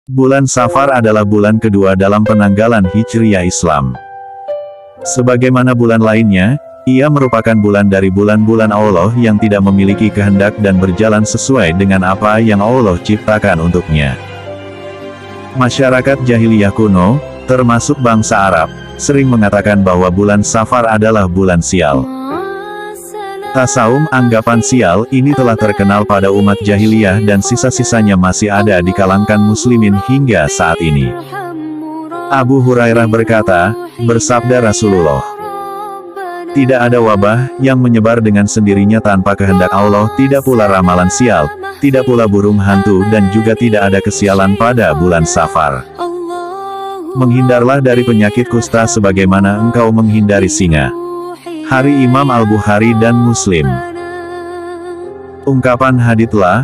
Bulan Safar adalah bulan kedua dalam penanggalan Hijriyah Islam. Sebagaimana bulan lainnya, ia merupakan bulan dari bulan-bulan Allah yang tidak memiliki kehendak dan berjalan sesuai dengan apa yang Allah ciptakan untuknya. Masyarakat jahiliyah kuno, termasuk bangsa Arab, sering mengatakan bahwa bulan Safar adalah bulan sial. Tasawum, anggapan sial, ini telah terkenal pada umat jahiliyah dan sisa-sisanya masih ada di kalangan muslimin hingga saat ini. Abu Hurairah berkata, bersabda Rasulullah, tidak ada wabah yang menyebar dengan sendirinya tanpa kehendak Allah, tidak pula ramalan sial, tidak pula burung hantu dan juga tidak ada kesialan pada bulan Safar. Menghindarlah dari penyakit kusta sebagaimana engkau menghindari singa. Hari Imam Al-Bukhari dan Muslim. Ungkapan haditslah,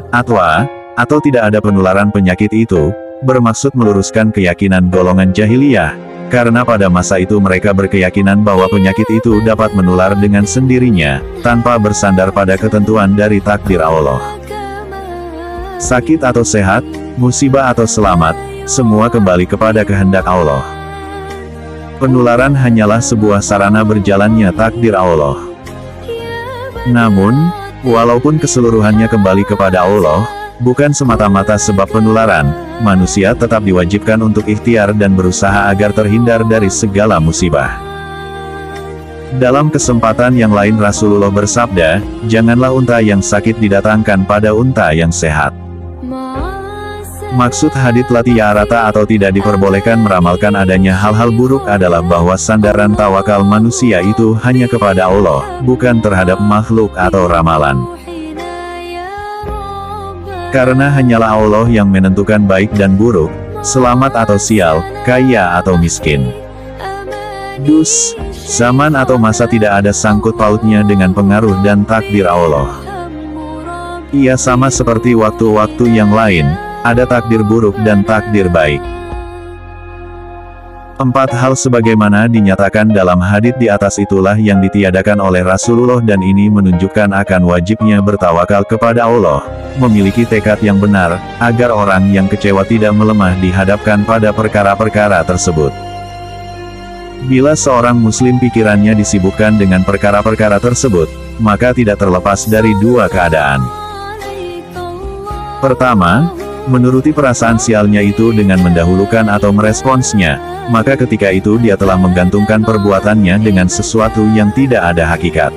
atau tidak ada penularan penyakit itu, bermaksud meluruskan keyakinan golongan jahiliyah, karena pada masa itu mereka berkeyakinan bahwa penyakit itu dapat menular dengan sendirinya, tanpa bersandar pada ketentuan dari takdir Allah. Sakit atau sehat, musibah atau selamat, semua kembali kepada kehendak Allah. Penularan hanyalah sebuah sarana berjalannya takdir Allah. Namun, walaupun keseluruhannya kembali kepada Allah, bukan semata-mata sebab penularan, manusia tetap diwajibkan untuk ikhtiar dan berusaha agar terhindar dari segala musibah. Dalam kesempatan yang lain Rasulullah bersabda, janganlah unta yang sakit didatangkan pada unta yang sehat. Maksud hadits rata atau tidak diperbolehkan meramalkan adanya hal-hal buruk adalah bahwa sandaran tawakal manusia itu hanya kepada Allah, bukan terhadap makhluk atau ramalan. Karena hanyalah Allah yang menentukan baik dan buruk, selamat atau sial, kaya atau miskin. Zaman atau masa tidak ada sangkut pautnya dengan pengaruh dan takdir Allah. Ia sama seperti waktu-waktu yang lain, ada takdir buruk dan takdir baik. 4 hal sebagaimana dinyatakan dalam hadits di atas itulah yang ditiadakan oleh Rasulullah dan ini menunjukkan akan wajibnya bertawakal kepada Allah, memiliki tekad yang benar, agar orang yang kecewa tidak melemah dihadapkan pada perkara-perkara tersebut. Bila seorang muslim pikirannya disibukkan dengan perkara-perkara tersebut, maka tidak terlepas dari 2 keadaan. Pertama, menuruti perasaan sialnya itu dengan mendahulukan atau meresponsnya, maka ketika itu dia telah menggantungkan perbuatannya dengan sesuatu yang tidak ada hakikat.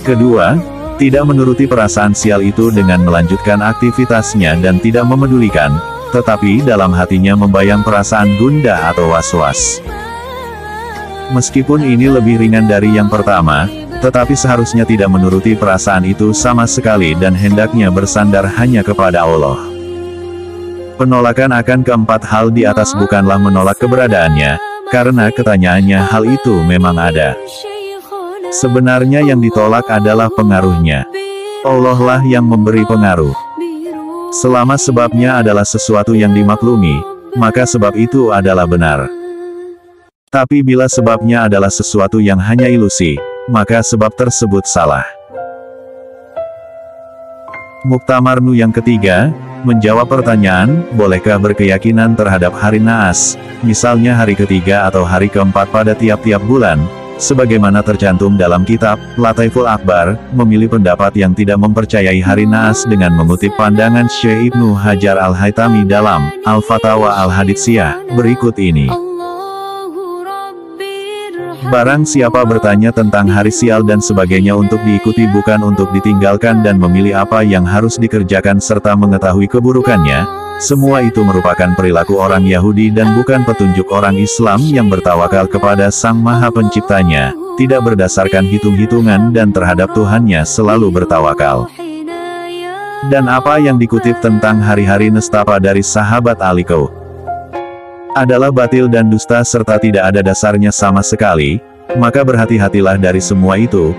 Kedua, tidak menuruti perasaan sial itu dengan melanjutkan aktivitasnya dan tidak memedulikan, tetapi dalam hatinya membayang perasaan gundah atau was-was. Meskipun ini lebih ringan dari yang pertama, tetapi seharusnya tidak menuruti perasaan itu sama sekali dan hendaknya bersandar hanya kepada Allah. Penolakan akan keempat hal di atas bukanlah menolak keberadaannya, karena ketanyaannya hal itu memang ada. Sebenarnya yang ditolak adalah pengaruhnya. Allah lah yang memberi pengaruh. Selama sebabnya adalah sesuatu yang dimaklumi, maka sebab itu adalah benar. Tapi bila sebabnya adalah sesuatu yang hanya ilusi, maka sebab tersebut salah. Muktamar Nu yang ketiga, menjawab pertanyaan, bolehkah berkeyakinan terhadap hari Naas, misalnya hari ketiga atau hari keempat pada tiap-tiap bulan, sebagaimana tercantum dalam kitab Lataiful Akbar, memilih pendapat yang tidak mempercayai hari Naas dengan mengutip pandangan Syekh Ibnu Hajar Al-Haytami dalam Al-Fatawa Al-Haditsiyah, berikut ini. Barang siapa bertanya tentang hari sial dan sebagainya untuk diikuti bukan untuk ditinggalkan dan memilih apa yang harus dikerjakan serta mengetahui keburukannya, semua itu merupakan perilaku orang Yahudi dan bukan petunjuk orang Islam yang bertawakal kepada Sang Maha Penciptanya, tidak berdasarkan hitung-hitungan dan terhadap Tuhannya selalu bertawakal. Dan apa yang dikutip tentang hari-hari nestapa dari sahabat Alikau adalah batil dan dusta serta tidak ada dasarnya sama sekali, maka berhati-hatilah dari semua itu,